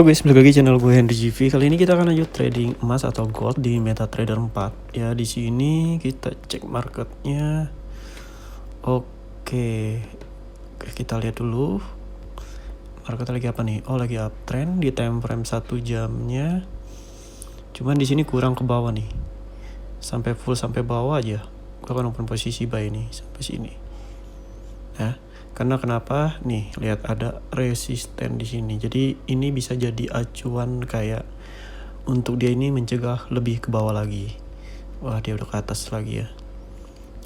Halo guys, balik lagi channel gue Henry GV. Kali ini kita akan lanjut trading emas atau gold di MetaTrader 4. Ya, di sini kita cek marketnya. Oke, kita lihat dulu. Market lagi apa nih? Oh, lagi uptrend di time frame 1 jamnya. Cuman di sini kurang ke bawah nih. Sampai full sampai bawah aja. Gue akan open posisi buy nih sampai sini. Ya. Karena kenapa? Nih, lihat ada resisten di sini. Jadi ini bisa jadi acuan kayak untuk dia ini mencegah lebih ke bawah lagi. Wah, dia udah ke atas lagi ya.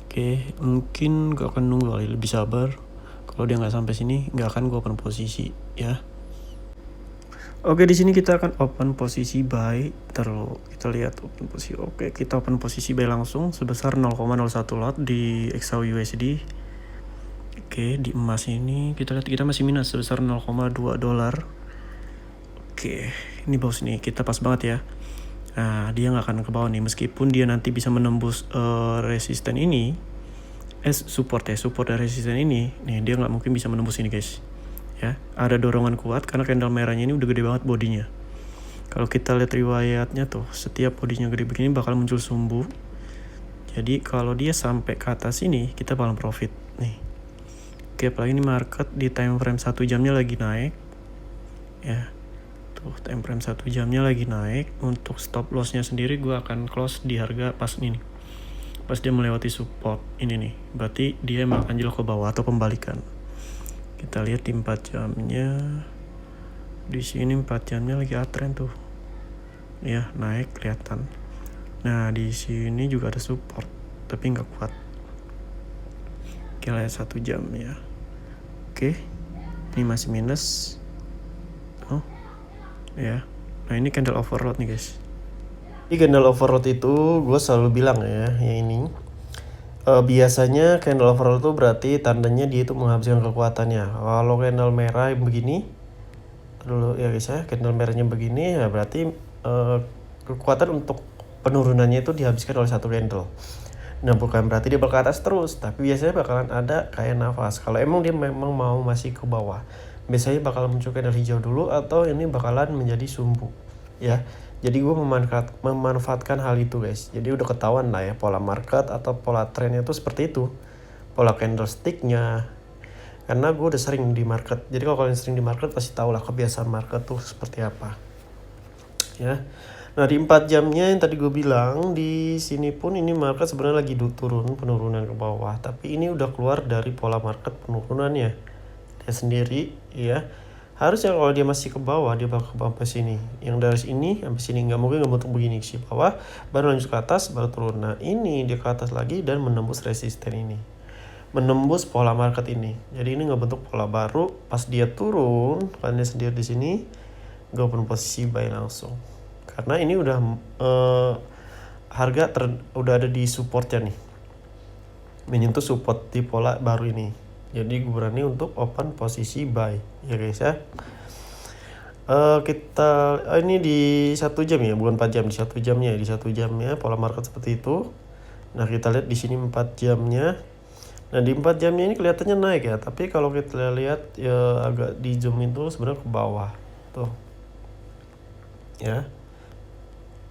Oke, mungkin gue akan nunggu kali, lebih sabar. Kalau dia nggak sampai sini, nggak akan gue open posisi ya. Oke, di sini kita akan open posisi buy. Terus kita lihat open posisi. Oke, kita open posisi buy langsung sebesar 0,01 lot di XAUUSD. Oke, di emas ini kita lihat kita masih minus sebesar 0,2 dolar. Oke, ini bagus nih, kita pas banget ya. Nah, dia nggak akan ke bawah nih, meskipun dia nanti bisa menembus resisten ini. Support dari resisten ini. Nih, dia nggak mungkin bisa menembus ini guys. Ya, ada dorongan kuat karena candle merahnya ini udah gede banget bodinya. Kalau kita lihat riwayatnya tuh, setiap bodinya gede begini bakal muncul sumbu. Jadi kalau dia sampai ke atas ini, kita bakal profit nih. Oke, apalagi ini market di time frame 1 jamnya lagi naik. Ya. Tuh, time frame 1 jamnya lagi naik. Untuk stop lossnya sendiri gue akan close di harga pas ini nih. Pas dia melewati support ini nih. Berarti dia emang anjlok ke bawah atau pembalikan. Kita lihat di 4 jamnya. Di sini 4 jamnya lagi uptrend tuh. Ya, naik kelihatan. Nah, di sini juga ada support, tapi nggak kuat. Kita lihat 1 jam ya. Oke, ini masih minus. Oh, ya. Nah, ini candle overload nih guys. Di candle overload itu gue selalu bilang ya, ini biasanya candle overload itu berarti tandanya dia itu menghabiskan kekuatannya. Kalau candle merah begini, dulu ya guys ya, candle merahnya begini ya berarti kekuatan untuk penurunannya itu dihabiskan oleh satu candle. Nah, bukan berarti dia bakal ke atas terus, tapi biasanya bakalan ada kayak nafas. Kalau emang dia memang mau masih ke bawah, biasanya bakal muncul candle hijau dulu atau ini bakalan menjadi sumbu ya. Jadi gue memanfaatkan hal itu guys. Jadi udah ketahuan lah ya pola market atau pola trennya itu seperti itu, pola candlesticknya. Karena gue udah sering di market, jadi kalau kalian sering di market pasti tahu lah kebiasaan market tuh seperti apa ya. Nah, di 4 jamnya yang tadi gue bilang, di sini pun ini market sebenarnya lagi penurunan ke bawah, tapi ini udah keluar dari pola market penurunannya dia sendiri ya. Harusnya kalau dia masih ke bawah, dia bakal ke bawah sampai sini. Yang dari sini sampai sini nggak mungkin nggak bentuk begini sih bawah, baru lanjut ke atas, baru turun. Nah, ini dia ke atas lagi dan menembus resisten ini, menembus pola market ini. Jadi ini nggak bentuk pola baru. Pas dia turun, kalian sendiri di sini, gue open posisi buy langsung. Karena ini udah harga udah ada di supportnya nih, menyentuh support di pola baru ini. Jadi gue berani untuk open posisi buy ya guys ya. Kita ini di 1 jam ya, bukan 4 jam, di 1 jamnya. Di 1 jamnya pola market seperti itu. Nah, kita lihat di sini 4 jamnya. Nah, di 4 jamnya ini kelihatannya naik ya, tapi kalau kita lihat ya agak di zoom itu sebenarnya ke bawah tuh ya.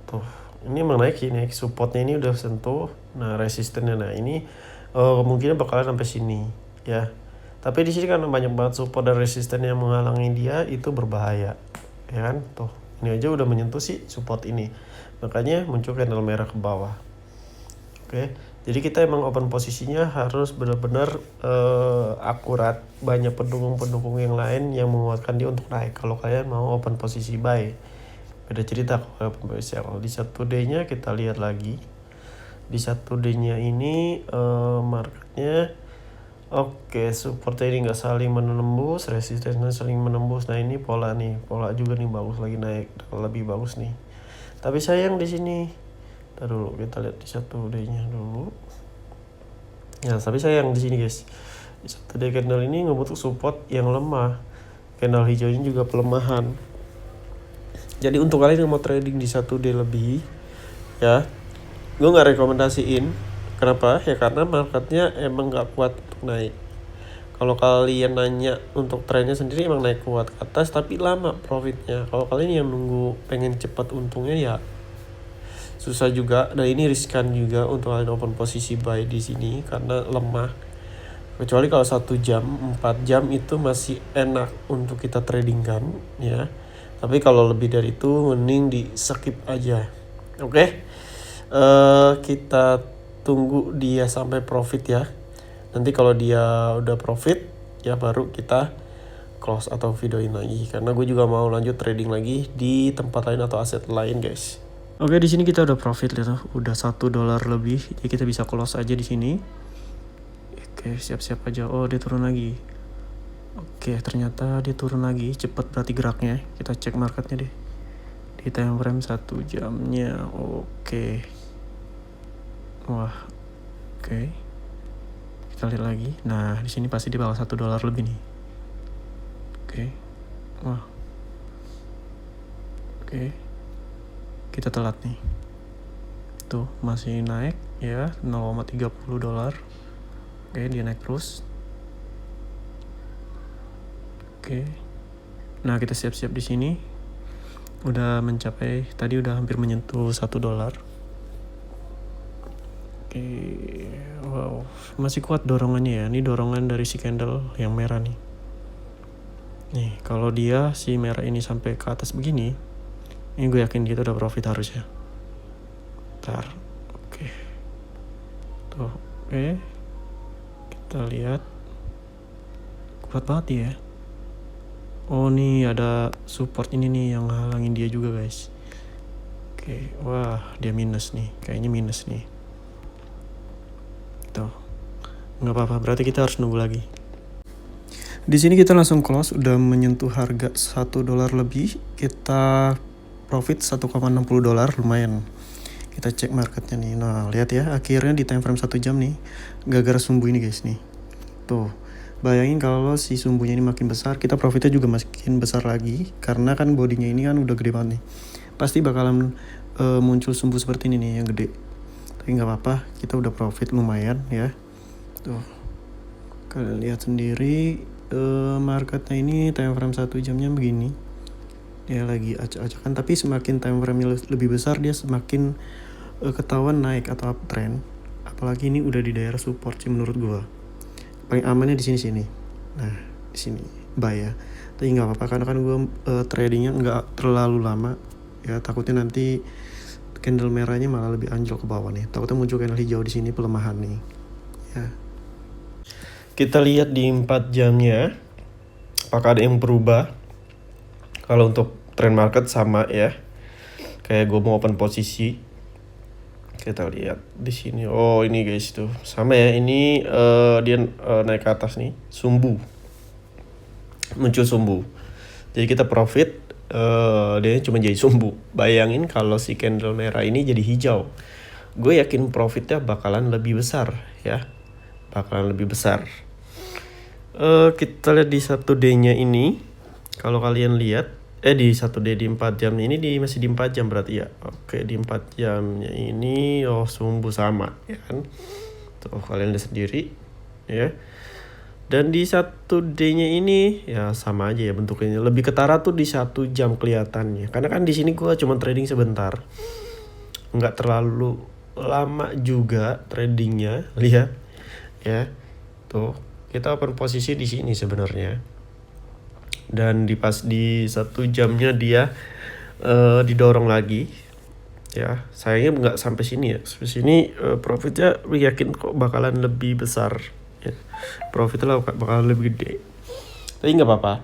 Tuh, ini emang naik supportnya ini udah sentuh. Nah, resistennya, nah ini kemungkinan bakalan sampai sini ya. Tapi di sini karena banyak banget support dan resisten yang menghalangi dia, itu berbahaya ya kan. Tuh, ini aja udah menyentuh sih support ini, makanya muncul candle merah ke bawah. Oke, jadi kita emang open posisinya harus benar-benar akurat. Banyak pendukung-pendukung yang lain yang menguatkan dia untuk naik. Kalau kalian mau open posisi buy, beda cerita. Kalau di 1 day-nya kita lihat lagi. Di 1 day-nya ini marketnya oke, supportnya ini nggak saling menembus, resistennya saling menembus. Nah, ini pola juga nih bagus, lagi naik, lebih bagus nih. Tapi sayang di sini. Ntar dulu kita lihat di 1 day-nya dulu. Ya, tapi sayang di sini guys. Di 1 day candle ini ngebentuk support yang lemah. Candle hijau ini juga pelemahan. Jadi untuk kalian yang mau trading di 1 day lebih ya, gue nggak rekomendasiin. Kenapa? Ya karena marketnya emang nggak kuat untuk naik. Kalau kalian nanya untuk trennya sendiri emang naik kuat ke atas tapi lama profitnya. Kalau kalian yang nunggu pengen cepat untungnya ya susah juga, dan ini riskan juga untuk kalian open posisi buy di sini karena lemah. Kecuali kalau 1 jam, 4 jam itu masih enak untuk kita tradingkan ya. Tapi kalau lebih dari itu mending di skip aja. Oke. Kita tunggu dia sampai profit ya. Nanti kalau dia udah profit ya baru kita close atau videoin lagi, karena gue juga mau lanjut trading lagi di tempat lain atau aset lain guys. Oke, di sini kita udah profit lihat tuh, udah $1 lebih, jadi kita bisa close aja di sini. Oke, siap-siap aja. Oh, dia turun lagi. Oke, ternyata dia turun lagi, cepet berarti geraknya. Kita cek marketnya deh. Di time frame 1 jamnya. Oke. Wah. Oke. Kita lihat lagi. Nah, di sini pasti di bawah $1 lebih nih. Oke. Wah. Oke. Kita telat nih. Tuh, masih naik ya, $0,30. Oke, dia naik terus. Oke. Nah, kita siap-siap di sini. Udah mencapai, tadi udah hampir menyentuh $1. Oke. Wow, masih kuat dorongannya ya. Ini dorongan dari si candle yang merah nih. Nih, kalau dia si merah ini sampai ke atas begini, ini gue yakin kita udah profit harusnya. Ntar. Oke. Tuh, oke. Kita lihat. Kuat banget ya. Oh, nih ada support ini nih yang halangin dia juga guys. Oke, wah dia minus nih. Kayaknya minus nih. Tuh. Nggak apa-apa, berarti kita harus nunggu lagi. Di sini kita langsung close, udah menyentuh harga $1 lebih. Kita profit $1,60, lumayan. Kita cek marketnya nih. Nah, lihat ya, akhirnya di time frame 1 jam nih, gara-gara sumbu ini guys nih. Tuh, bayangin kalau si sumbunya ini makin besar, kita profitnya juga makin besar lagi. Karena kan bodinya ini kan udah gede banget nih. Pasti bakalan muncul sumbu seperti ini nih yang gede. Tapi nggak apa-apa, kita udah profit lumayan ya. Tuh, kalian lihat sendiri. Marketnya ini time frame 1 jamnya begini. Dia lagi acak-acakan, tapi semakin time frame lebih besar dia semakin ketahuan naik atau uptrend. Apalagi ini udah di daerah support sih menurut gua. Paling amannya di sini. Nah, di sini buy ya. Tapi nggak apa-apa karena kan gua tradingnya nggak terlalu lama. Ya takutnya nanti candle merahnya malah lebih anjlok ke bawah nih. Takutnya muncul candle hijau di sini pelemahan nih. Ya. Kita lihat di 4 jamnya apakah ada yang berubah. Kalau untuk trend market sama ya, kayak gue mau open posisi. Kita lihat di sini. Oh, ini guys tuh sama ya, ini dia naik ke atas nih, sumbu, muncul sumbu, jadi kita profit. Dia cuma jadi sumbu. Bayangin kalau si candle merah ini jadi hijau, gue yakin profitnya bakalan lebih besar ya. Kita lihat di 1D-nya ini. Kalau kalian lihat di 1D di 4 jam ini masih di 4 jam berarti ya. Oke, di 4 jamnya ini sumbu sama ya kan. Tuh kalian lihat sendiri ya. Dan di 1D-nya ini ya sama aja ya bentuknya. Lebih ketara tuh di 1 jam kelihatannya. Karena kan di sini gua cuma trading sebentar. Nggak terlalu lama juga tradingnya, lihat ya. Tuh, kita open posisi di sini sebenarnya. Dan pas di 1 jamnya dia didorong lagi. Ya, sayangnya nggak sampai sini ya. Sampai sini profitnya yakin kok bakalan lebih besar. Ya. Profitnya bakalan lebih gede. Tapi nggak apa-apa.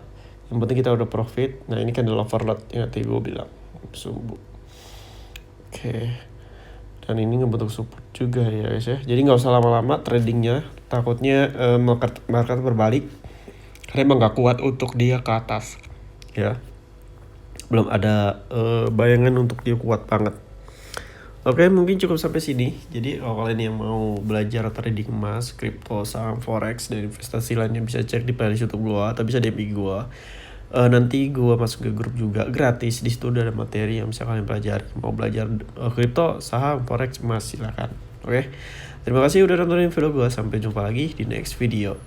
Yang penting kita udah profit. Nah, ini kan adalah overload yang tadi gue bilang. Sumbu. Oke. Dan ini ngebentuk support juga ya guys ya. Jadi nggak usah lama-lama tradingnya. Takutnya market berbalik. Karena emang nggak kuat untuk dia ke atas. Ya. Belum ada bayangan untuk dia kuat banget. Oke, mungkin cukup sampai sini. Jadi kalau kalian yang mau belajar trading emas, kripto, saham, forex, dan investasi lainnya bisa cek di playlist YouTube gua atau bisa DM gua. Nanti gua masuk ke grup juga gratis. Di situ udah ada materi yang bisa kalian pelajari. Mau belajar kripto, saham, forex, emas, silakan. Oke. Terima kasih udah nontonin video gua. Sampai jumpa lagi di next video.